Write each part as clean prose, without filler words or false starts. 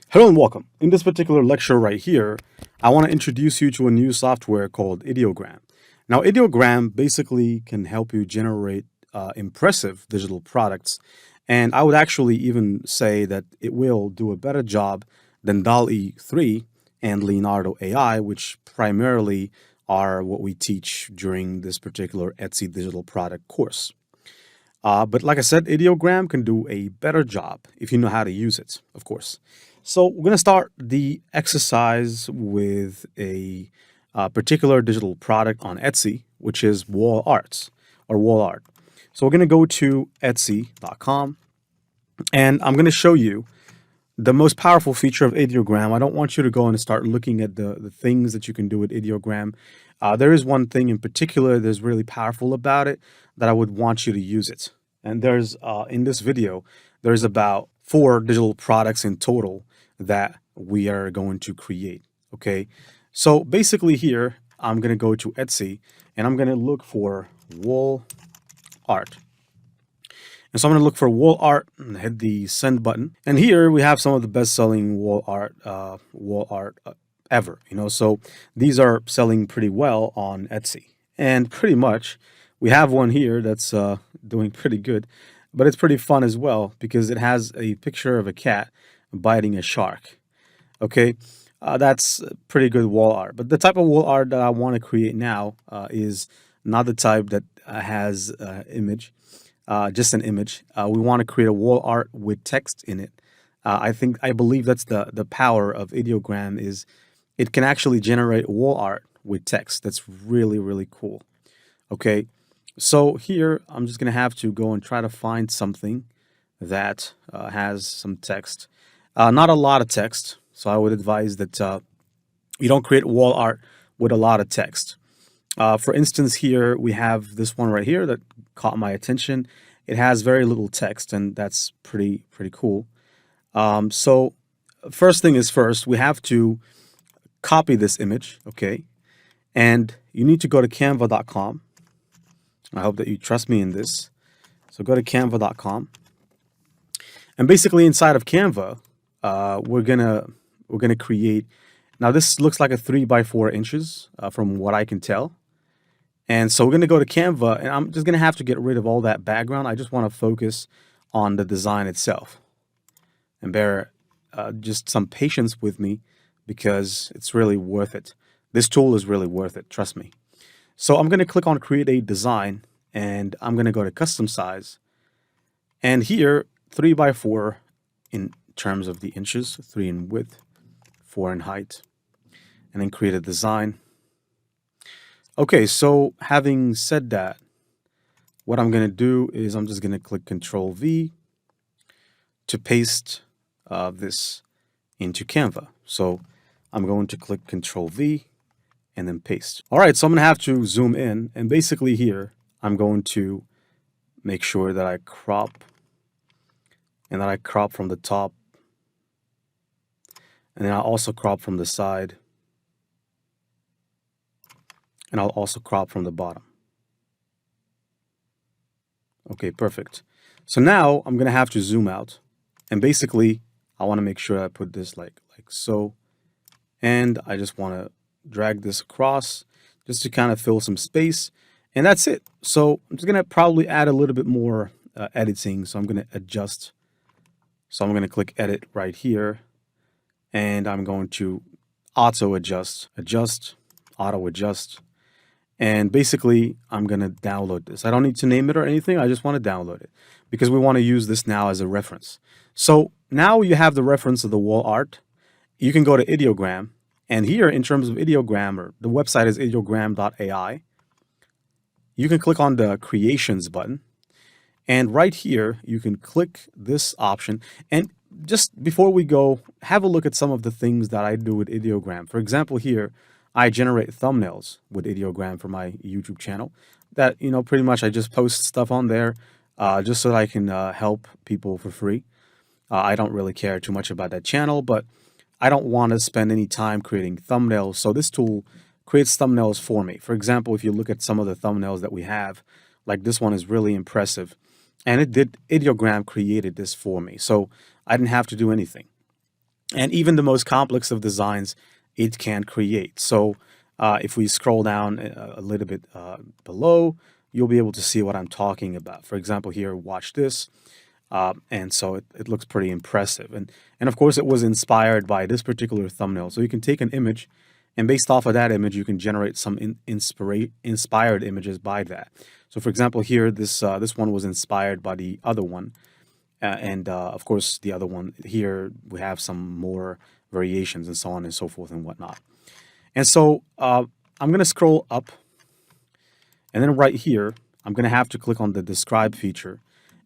Hello and welcome. In this particular lecture right here, I want to introduce you to a new software called Ideogram. Now, Ideogram basically can help you generate impressive digital products, and I would actually even say that it will do a better job than DALL-E 3 and Leonardo AI, which primarily are what we teach during this particular Etsy digital product course. But like I said, Ideogram can do a better job if you know how to use it, of course. So we're going to start the exercise with a particular digital product on Etsy, which is wall arts or wall art. So we're going to go to Etsy.com and I'm going to show you the most powerful feature of Ideogram. I don't want you to go and start looking at the things that you can do with Ideogram. There is one thing in particular that's really powerful about it that I would want you to use it. And there's in this video, there's about 4 digital products in total that we are going to create. Okay, so basically here I'm going to go to Etsy and I'm going to look for wall art. And so I'm going to look for wall art and hit the send button. And here we have some of the best-selling wall art ever. So these are selling pretty well on Etsy. And pretty much we have one here that's doing pretty good, but it's pretty fun as well because it has a picture of a cat biting a shark. Okay, that's pretty good wall art. But the type of wall art that I want to create now is not the type that has image. Just an image. We want to create a wall art with text in it. I believe that's the power of Ideogram is it can actually generate wall art with text. That's really, really cool. Okay, so here I'm just gonna have to go and try to find something that has some text. Not a lot of text, so I would advise that you don't create wall art with a lot of text. For instance, here we have this one right here that caught my attention. It has very little text, and that's pretty cool. So first thing is first, we have to copy this image, okay? And you need to go to canva.com. I hope that you trust me in this. So go to canva.com. And basically inside of Canva, we're gonna create. Now this looks like a 3 by 4 inches from what I can tell. And so we're going to go to Canva, and I'm just going to have to get rid of all that background. I just want to focus on the design itself. And bear just some patience with me because it's really worth it. This tool is really worth it, trust me. So I'm going to click on Create a Design, and I'm going to go to Custom Size. And here, 3 by 4 in terms of the inches, 3 in width, 4 in height. And then create a design. Okay, so having said that, what I'm going to do is I'm just going to click Control V to paste this into Canva. So I'm going to click Control V and then paste. All right, so I'm going to have to zoom in, and basically here I'm going to make sure that I crop and that I crop from the top, and then I'll also crop from the side. And I'll also crop from the bottom. Okay, perfect. So now I'm gonna have to zoom out. And basically, I wanna make sure I put this like so. And I just wanna drag this across just to kind of fill some space. And that's it. So I'm just gonna probably add a little bit more editing. So I'm gonna adjust. So I'm gonna click edit right here. And I'm going to auto adjust, auto adjust. And basically, I'm going to download this. I don't need to name it or anything. I just want to download it because we want to use this now as a reference. So now you have the reference of the wall art. You can go to Ideogram. And here, in terms of Ideogram, or the website is ideogram.ai. You can click on the Creations button. And right here, you can click this option. And just before we go, have a look at some of the things that I do with Ideogram. For example, here, I generate thumbnails with Ideogram for my YouTube channel that, pretty much I just post stuff on there just so that I can help people for free. I don't really care too much about that channel, but I don't want to spend any time creating thumbnails. So this tool creates thumbnails for me. For example, if you look at some of the thumbnails that we have, like this one is really impressive. and it did ideogram created this for me. So I didn't have to do anything. And even the most complex of designs, it can create. So if we scroll down a little bit below, you'll be able to see what I'm talking about. For example, here, watch this. And so it looks pretty impressive. And of course, it was inspired by this particular thumbnail. So you can take an image, and based off of that image, you can generate some inspired images by that. So for example, here, this one was inspired by the other one. And of course, the other one here, we have some more variations and so on and so forth and whatnot. And so I'm going to scroll up, and then right here, I'm going to have to click on the describe feature.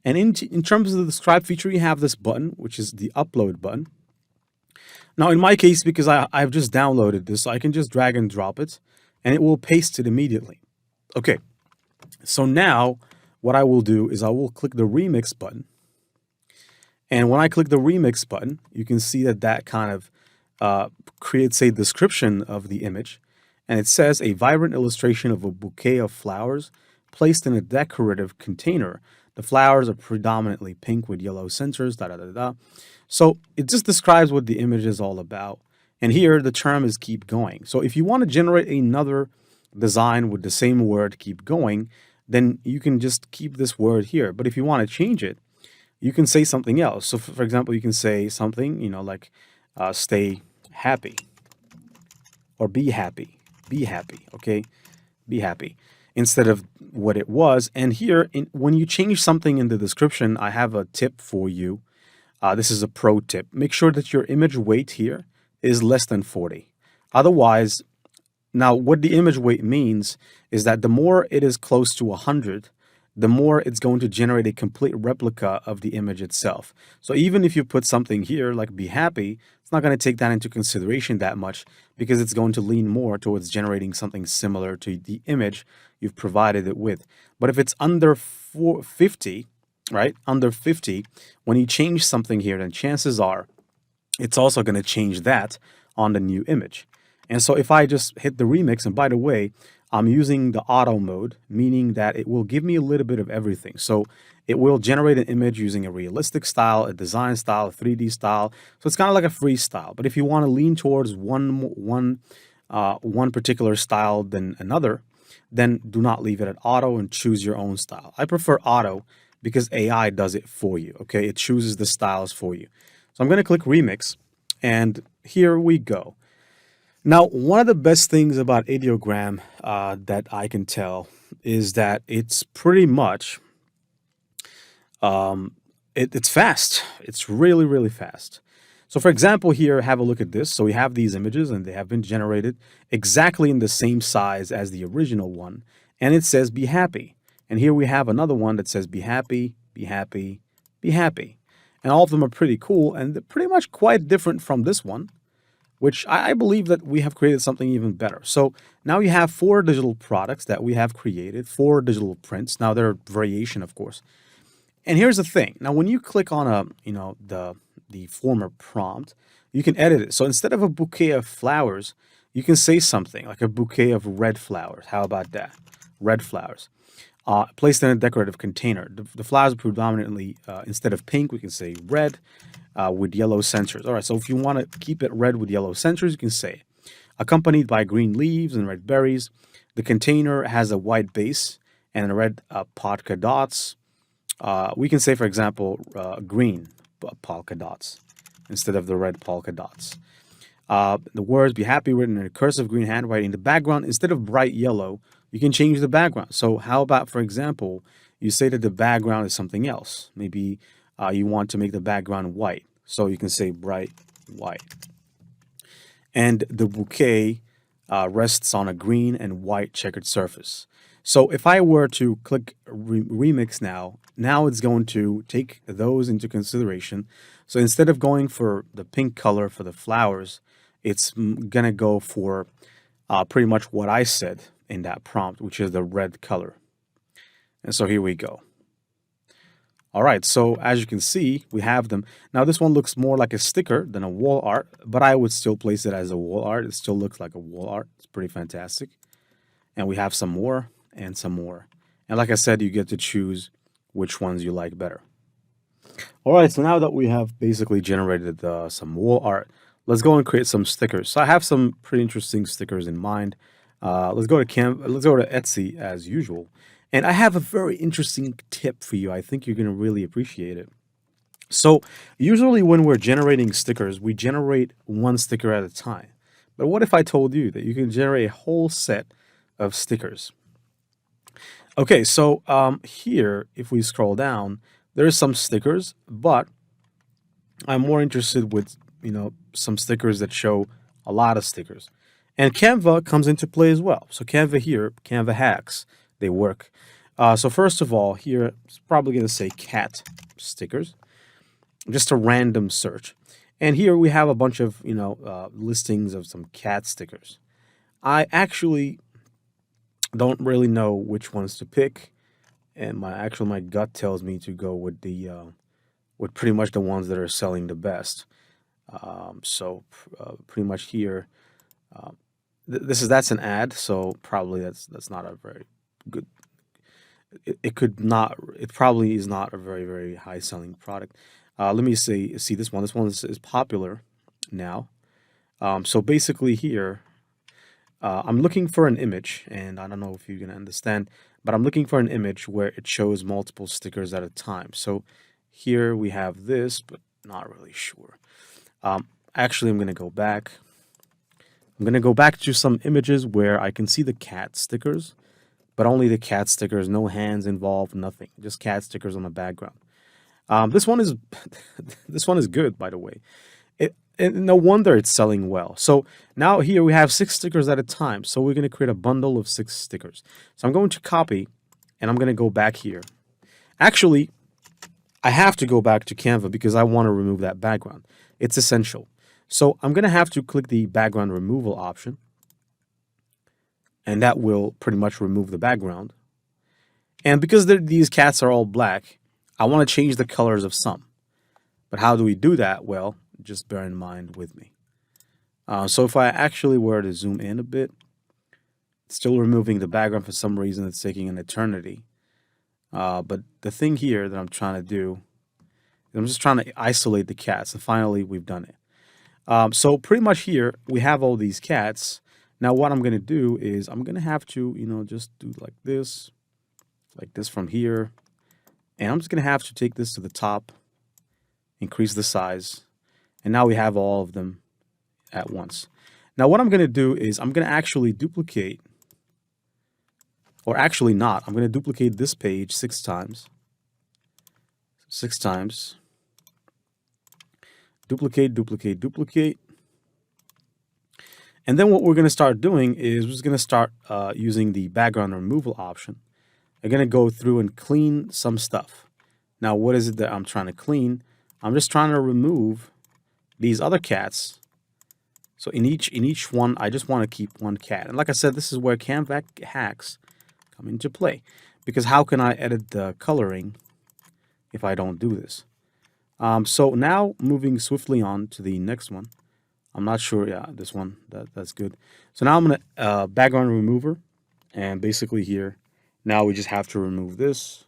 And in terms of the describe feature, you have this button, which is the upload button. Now, in my case, because I've just downloaded this, I can just drag and drop it, and it will paste it immediately. Okay, so now what I will do is I will click the remix button. And when I click the remix button, you can see that that kind of creates a description of the image. And it says a vibrant illustration of a bouquet of flowers placed in a decorative container. The flowers are predominantly pink with yellow centers, da da da da. So it just describes what the image is all about. And here the term is keep going. So if you want to generate another design with the same word keep going, then you can just keep this word here. But if you want to change it, you can say something else. So for example, you can say something, like stay happy or be happy, okay? Be happy instead of what it was. And here, when you change something in the description, I have a tip for you. This is a pro tip. Make sure that your image weight here is less than 40. Otherwise, now what the image weight means is that the more it is close to 100, the more it's going to generate a complete replica of the image itself. So even if you put something here like be happy, it's not going to take that into consideration that much because it's going to lean more towards generating something similar to the image you've provided it with. But if it's under 50, right, under 50, when you change something here, then chances are it's also going to change that on the new image. And so if I just hit the remix, and by the way, I'm using the auto mode, meaning that it will give me a little bit of everything. So it will generate an image using a realistic style, a design style, a 3D style. So it's kind of like a freestyle. But if you want to lean towards one particular style than another, then do not leave it at auto and choose your own style. I prefer auto because AI does it for you, okay? It chooses the styles for you. So I'm going to click remix, and here we go. Now, one of the best things about ideogram that I can tell is that it's pretty much it's fast. It's really, really fast. So for example, here, have a look at this. So we have these images and they have been generated exactly in the same size as the original one. And it says be happy. And here we have another one that says be happy, be happy, be happy. And all of them are pretty cool and they're pretty much quite different from this one, which I believe that we have created something even better. So now you have 4 digital products that we have created, 4 digital prints. Now they're variation, of course. And here's the thing. Now, when you click on the former prompt, you can edit it. So instead of a bouquet of flowers, you can say something like a bouquet of red flowers. How about that? Red flowers. Placed in a decorative container. The flowers are predominantly, instead of pink, we can say red with yellow centers. All right, so if you want to keep it red with yellow centers, you can say accompanied by green leaves and red berries. The container has a white base and red polka dots. We can say, for example, green polka dots instead of the red polka dots. The words be happy written in a cursive green handwriting. The background, instead of bright yellow, you can change the background. So how about, for example, you say that the background is something else. Maybe you want to make the background white. So you can say bright white. And the bouquet rests on a green and white checkered surface. So if I were to click remix now it's going to take those into consideration. So instead of going for the pink color for the flowers, it's going to go for pretty much what I said in that prompt, which is the red color. And so here we go. All right, so as you can see, we have them. Now this one looks more like a sticker than a wall art, but I would still place it as a wall art. It still looks like a wall art. It's pretty fantastic. And we have some more and some more. And like I said, you get to choose which ones you like better. All right, so now that we have basically generated some wall art, let's go and create some stickers. So I have some pretty interesting stickers in mind. Let's go to let's go to Etsy as usual. And I have a very interesting tip for you. I think you're going to really appreciate it. So usually when we're generating stickers, we generate one sticker at a time. But what if I told you that you can generate a whole set of stickers? Okay, so here, if we scroll down, there's some stickers, but I'm more interested with, some stickers that show a lot of stickers. And Canva comes into play as well. So Canva here, Canva hacks, they work. So first of all, here, it's probably going to say cat stickers, just a random search. And here we have a bunch of, listings of some cat stickers. I actually don't really know which ones to pick, and my gut tells me to go with with pretty much the ones that are selling the best. Pretty much here, that's an ad, so probably that's not a very good. It could not. It probably is not a very high selling product. Let me see this one. This one is popular now. So basically here, I'm looking for an image, and I don't know if you're gonna understand, but I'm looking for an image where it shows multiple stickers at a time. So here we have this, but not really sure. Actually, I'm gonna go back. I'm gonna go back to some images where I can see the cat stickers, but only the cat stickers, no hands involved, nothing, just cat stickers on the background. This one is this one is good, by the way. And no wonder it's selling well. So now here we have 6 stickers at a time. So we're going to create a bundle of 6 stickers. So I'm going to copy and I'm going to go back here. Actually, I have to go back to Canva because I want to remove that background. It's essential. So I'm going to have to click the background removal option. And that will pretty much remove the background. And because these cats are all black, I want to change the colors of some. But how do we do that? Well, just bear in mind with me. So if I actually were to zoom in a bit, it's still removing the background for some reason. It's taking an eternity. But the thing here that I'm trying to do, I'm just trying to isolate the cats. And finally, we've done it. So pretty much here, we have all these cats. Now what I'm going to do is I'm going to have to, just do like this from here. And I'm just going to have to take this to the top, increase the size. And now we have all of them at once. Now what I'm going to do is I'm going to actually duplicate, or actually not, I'm going to duplicate this page 6 times. 6 times. Duplicate, duplicate, duplicate. And then what we're going to start doing is we're just going to start using the background removal option. I'm going to go through and clean some stuff. Now what is it that I'm trying to clean? I'm just trying to remove these other cats. So in each one, I just want to keep one cat. And like I said, this is where Canva hacks come into play. Because how can I edit the coloring if I don't do this? So now moving swiftly on to the next one. I'm not sure. Yeah, this one, that's good. So now I'm going to background remover. And basically here, now we just have to remove this.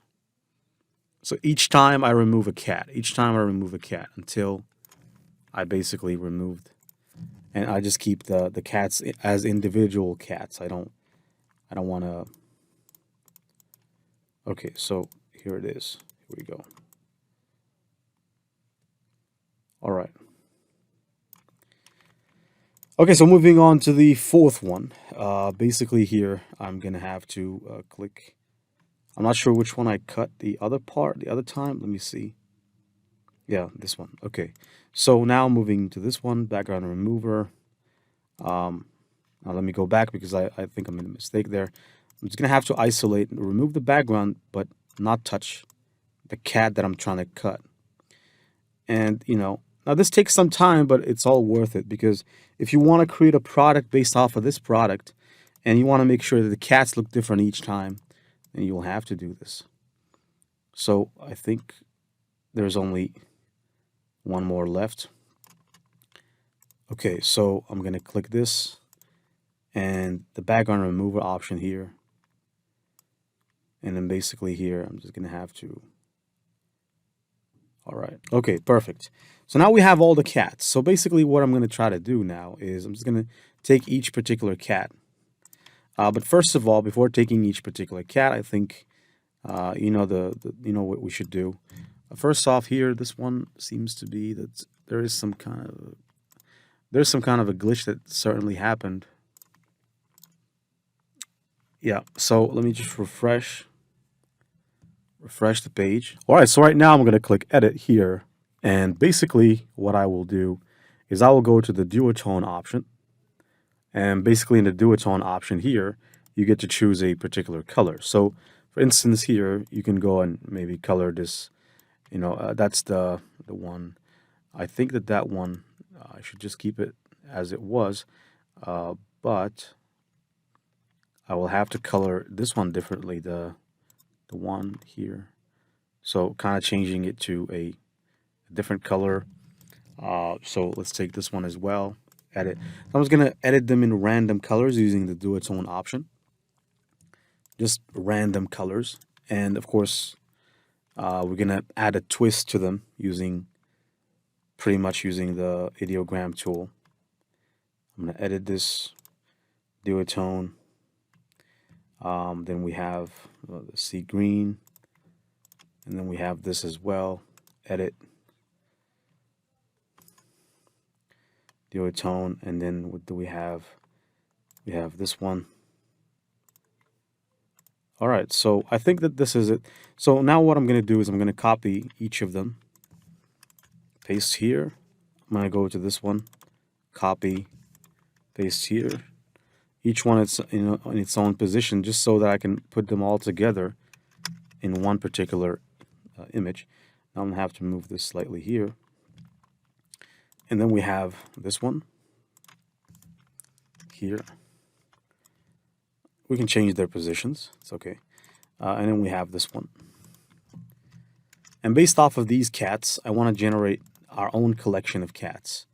So each time I remove a cat, until I basically removed, and I just keep the cats as individual cats. I don't want to. Okay, so here it is. Here we go. All right. Okay, so moving on to the 4th one. Basically here, I'm gonna have to click. I'm not sure which one I cut the other part the other time. Let me see. Yeah, this one. Okay. So now moving to this one, background remover. Now let me go back because I think I made a mistake there. I'm just going to have to isolate and remove the background, but not touch the cat that I'm trying to cut. And, now this takes some time, but it's all worth it because if you want to create a product based off of this product and you want to make sure that the cats look different each time, then you'll have to do this. So I think there's only one more left. Okay, so I'm going to click this and the background remover option here. And then basically here, I'm just going to have to All right. Okay, perfect. So now we have all the cats. So basically what I'm going to try to do now is I'm just going to take each particular cat. But first of all, before taking each particular cat, I think you know you know what we should do. First off, here, this one seems to be that there's some kind of a glitch that certainly happened. Yeah. So let me just refresh the page. All right. So right now I'm going to click Edit here, and basically what I will do is I will go to the duotone option, and basically in the duotone option here, you get to choose a particular color. So for instance, here you can go and maybe color this. You know, that's the one. I think that one, I should just keep it as it was, but I will have to color this one differently, the one here. So kind of changing it to a different color. So let's take this one as well, edit. I'm just gonna edit them in random colors using the duotone option. Just random colors. And of course, we're gonna add a twist to them using pretty much using the ideogram tool. I'm gonna edit this duotone. Then we have the sea green, and then we have this as well. Edit duotone, and then what do we have? We have this one. All right, so I think that this is it. So now what I'm going to do is I'm going to copy each of them, paste here. I'm going to go to this one, copy, paste here. Each one is in its own position, just so that I can put them all together in one particular image. Now I'm going to have to move this slightly here. And then we have this one here. We can change their positions. It's okay. And then we have this one. And based off of these cats, I want to generate our own collection of cats.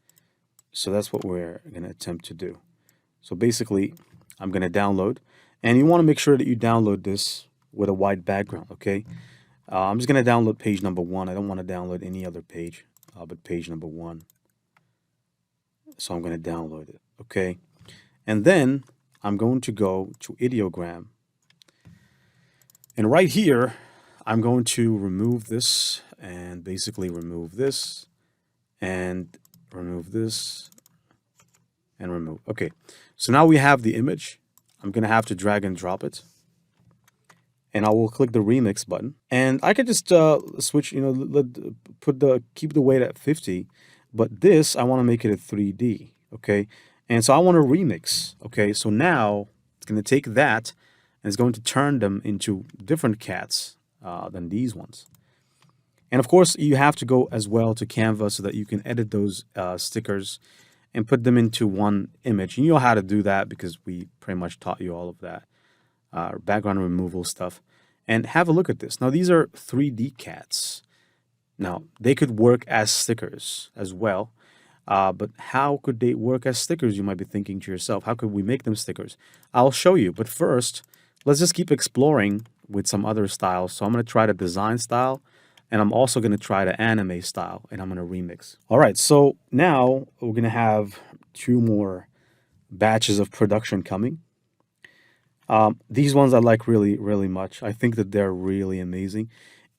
So that's what we're going to attempt to do. So basically, I'm going to download. And you want to make sure that you download this with a white background, okay? I'm just going to download page number 1. I don't want to download any other page, but page number 1. So I'm going to download it, okay? And then I'm going to go to ideogram. And right here, I'm going to remove this and basically remove this and remove this and remove. Okay, so now we have the image. I'm going to have to drag and drop it. And I will click the remix button. And I can just switch, you know, keep the weight at 50. But this, I want to make it a 3D, okay? And so I want to remix, okay? So now it's going to take that and it's going to turn them into different cats than these ones. And of course, you have to go as well to Canva so that you can edit those stickers and put them into one image. And you know how to do that because we pretty much taught you all of that, background removal stuff. And have a look at this. Now, these are 3D cats. Now, they could work as stickers as well, but how could they work as stickers? You might be thinking to yourself, how could we make them stickers? I'll show you, but first, let's just keep exploring with some other styles. So I'm going to try the design style, and I'm also going to try the anime style, and I'm going to remix. All right, so now we're going to have 2 more batches of production coming. These ones I like really, really much. I think that they're really amazing.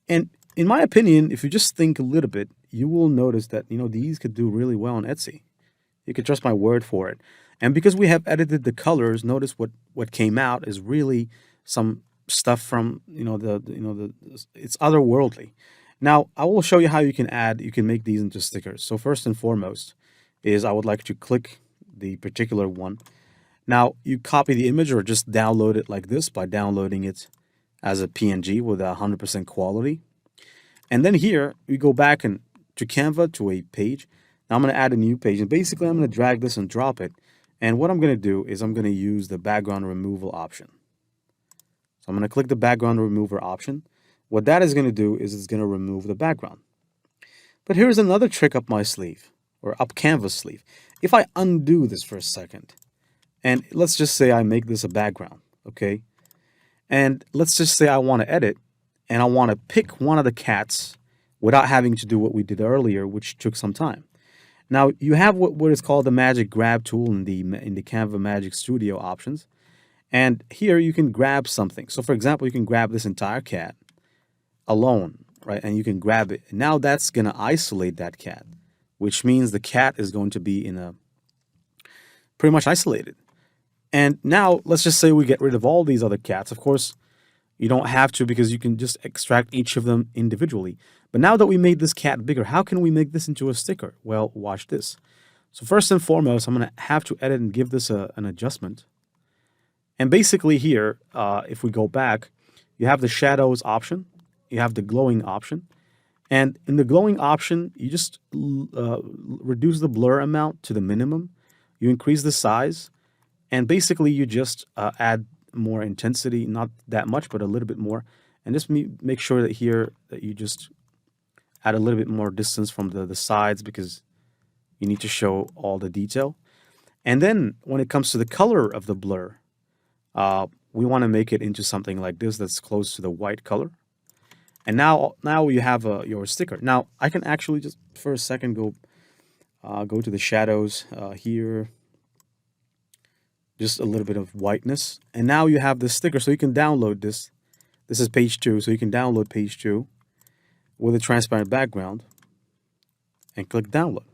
And in my opinion, if you just think a little bit, you will notice that, you know, these could do really well on Etsy. You could trust my word for it. And because we have edited the colors, notice what came out is really some stuff from, it's otherworldly. Now, I will show you how you can make these into stickers. So first and foremost is I would like to click the particular one. Now, you copy the image or just download it like this by downloading it as a PNG with 100% quality. And then here, we go back to Canva to a page. Now I'm going to add a new page. And basically, I'm going to drag this and drop it. And what I'm going to do is I'm going to use the background removal option. So I'm going to click the background remover option. What that is going to do is it's going to remove the background. But here's another trick up my sleeve, or up Canva's sleeve. If I undo this for a second, and let's just say I make this a background, okay? And let's just say I want to edit, and I want to pick one of the cats without having to do what we did earlier, which took some time. Now you have what is called the Magic Grab tool in the Canva Magic Studio options, and here you can grab something. So for example, you can grab this entire cat alone, right? And you can grab it. Now that's going to isolate that cat, which means the cat is going to be in a pretty much isolated. And now let's just say we get rid of all these other cats. Of course, you don't have to because you can just extract each of them individually. But now that we made this cat bigger, how can we make this into a sticker? Well, watch this. So first and foremost, I'm going to have to edit and give this an adjustment. And basically here, if we go back, you have the shadows option, you have the glowing option. And in the glowing option, you just reduce the blur amount to the minimum. You increase the size. And basically, you just add more intensity, not that much, but a little bit more. And just make sure that here that you just add a little bit more distance from the sides because you need to show all the detail. And then when it comes to the color of the blur, we want to make it into something like this that's close to the white color. And now you have your sticker. Now I can actually just for a second go to the shadows here. Just a little bit of whiteness. And now you have this sticker, so you can download this. This is page 2, so you can download page 2 with a transparent background and click download.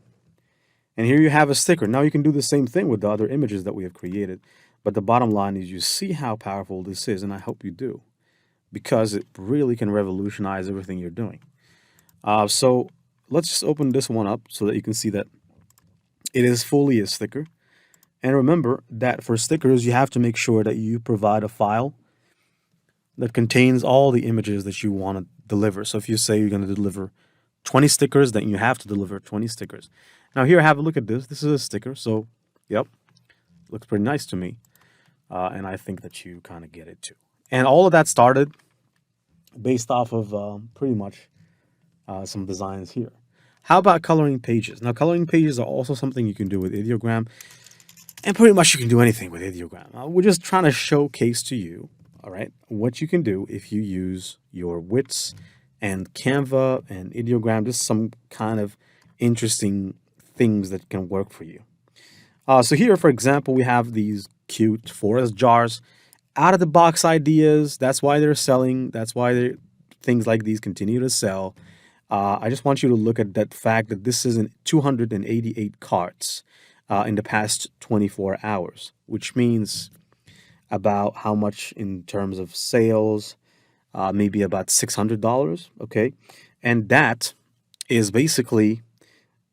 And here you have a sticker. Now you can do the same thing with the other images that we have created. But the bottom line is you see how powerful this is, and I hope you do, because it really can revolutionize everything you're doing. So let's just open this one up so that you can see that it is fully a sticker. And remember that for stickers, you have to make sure that you provide a file that contains all the images that you want to deliver. So if you say you're going to deliver 20 stickers, then you have to deliver 20 stickers. Now here, have a look at this. This is a sticker. So, yep, looks pretty nice to me. And I think that you kind of get it too. And all of that started based off of pretty much some designs here. How about coloring pages? Now, coloring pages are also something you can do with Ideogram. And pretty much you can do anything with Ideogram. We're just trying to showcase to you, all right, what you can do if you use your wits and Canva and Ideogram, just some kind of interesting things that can work for you. So here, for example, we have these cute forest jars. Out of the box ideas, that's why they're selling. That's why things like these continue to sell. I just want you to look at that fact that this is in 288 carts. In the past 24 hours, which means about how much in terms of sales, maybe about $600, okay? And that is basically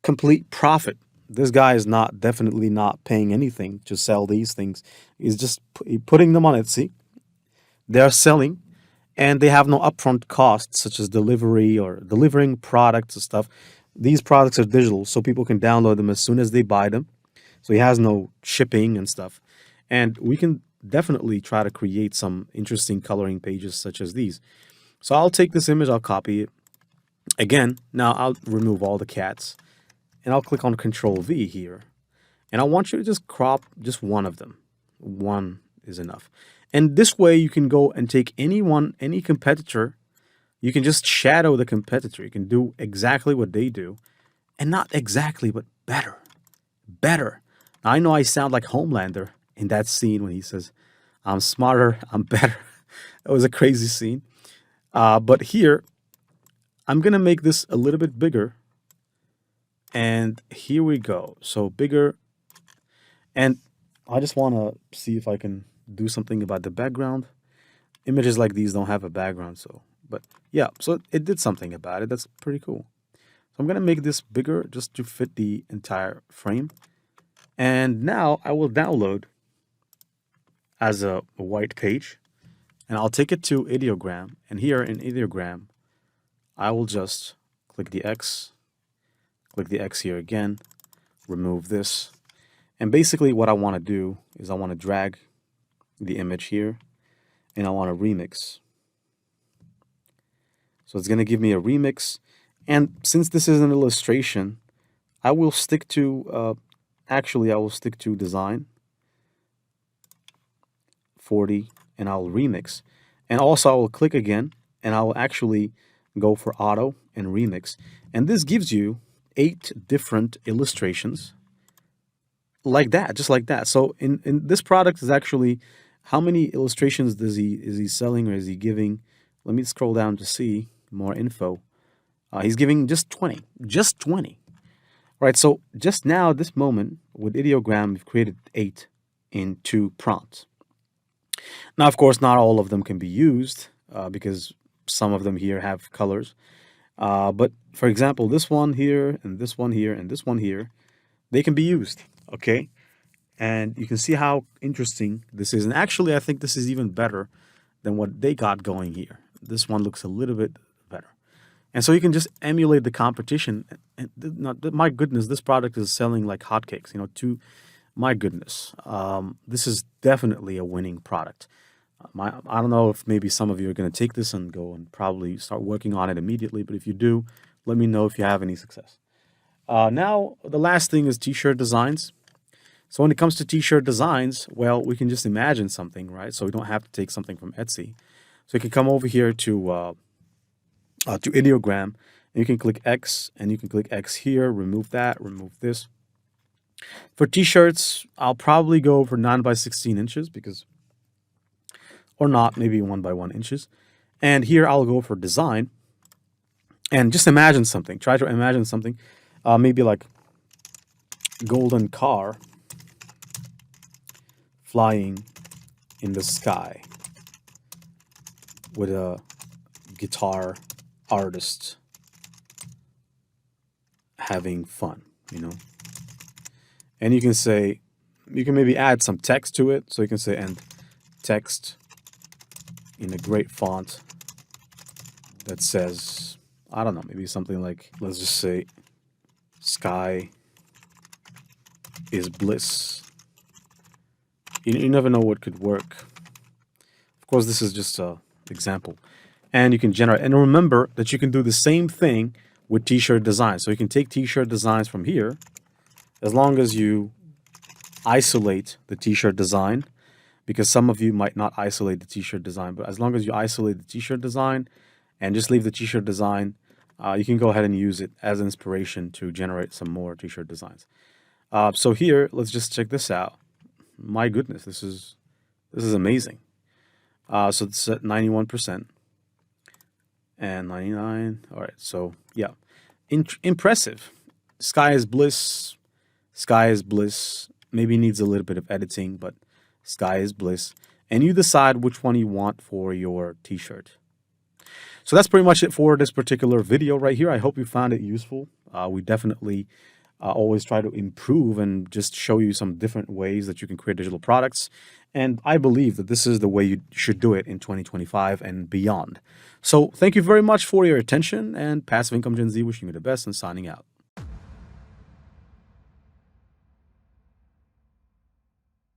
complete profit. This guy is definitely not paying anything to sell these things. He's just putting them on Etsy. They're selling, and they have no upfront costs such as delivery or delivering products and stuff. These products are digital, so people can download them as soon as they buy them. So he has no shipping and stuff. And we can definitely try to create some interesting coloring pages such as these. So I'll take this image, I'll copy it. Again, now I'll remove all the cats. And I'll click on Control V here. And I want you to just crop just one of them. One is enough. And this way you can go and take any competitor. You can just shadow the competitor. You can do exactly what they do. And not exactly, but better. Better. I know I sound like Homelander in that scene when he says, I'm smarter, I'm better. That was a crazy scene. But here, I'm going to make this a little bit bigger. And here we go. So bigger. And I just want to see if I can do something about the background. Images like these don't have a background. But yeah, so it did something about it. That's pretty cool. So I'm going to make this bigger just to fit the entire frame. And now I will download as a white page, and I'll take it to Ideogram. And here in Ideogram, I will just click the X here again, remove this. And basically what I want to do is I want to drag the image here, and I want to remix. So it's going to give me a remix. And since this is an illustration, I will stick to I will stick to design 40, and I'll remix. And also I will click again, and I will actually go for auto and remix. And this gives you 8 different illustrations like that, just like that. So in this product is actually, how many illustrations is he selling, or is he giving? Let me scroll down to see more info. He's giving just 20, just 20. Right, so just now, this moment, with Ideogram, we've created 8 in 2 prompts. Now, of course, not all of them can be used because some of them here have colors. But for example, this one here, and this one here, and this one here, they can be used, okay? And you can see how interesting this is. And actually, I think this is even better than what they got going here. This one looks a little bit better. And so you can just emulate the competition. And my goodness, this product is selling like hotcakes. My goodness, this is definitely a winning product. I don't know if maybe some of you are going to take this and go and probably start working on it immediately. But if you do, let me know if you have any success. Now, the last thing is t-shirt designs. So when it comes to t-shirt designs, well, we can just imagine something, right? So we don't have to take something from Etsy. So you can come over here to Ideogram, and you can click X, and you can click X here, remove that, remove this. For t-shirts, I'll probably go for 9 by 16 inches or not, maybe 1 by 1 inches. And here I'll go for design, and just imagine something. Try to imagine something, maybe like golden car flying in the sky with a guitar artist having fun, And you can maybe add some text to it. So you can say, and text in a great font that says, I don't know, maybe something like, let's just say, sky is bliss. You never know what could work. Of course, this is just an example. And you can generate. And remember that you can do the same thing with t-shirt designs. So you can take t-shirt designs from here, as long as you isolate the t-shirt design, because some of you might not isolate the t-shirt design, but as long as you isolate the t-shirt design and just leave the t-shirt design, you can go ahead and use it as inspiration to generate some more t-shirt designs. So here, let's just check this out. My goodness, this is amazing. So it's at 91% and 99. All right, so yeah, impressive. Sky is bliss. Sky is bliss. Maybe needs a little bit of editing, but sky is bliss. And you decide which one you want for your t-shirt. So that's pretty much it for this particular video right here. I hope you found it useful. We definitely always try to improve and just show you some different ways that you can create digital products. And I believe that this is the way you should do it in 2025 and beyond. So thank you very much for your attention, and Passive Income Gen Z wishing you the best and signing out.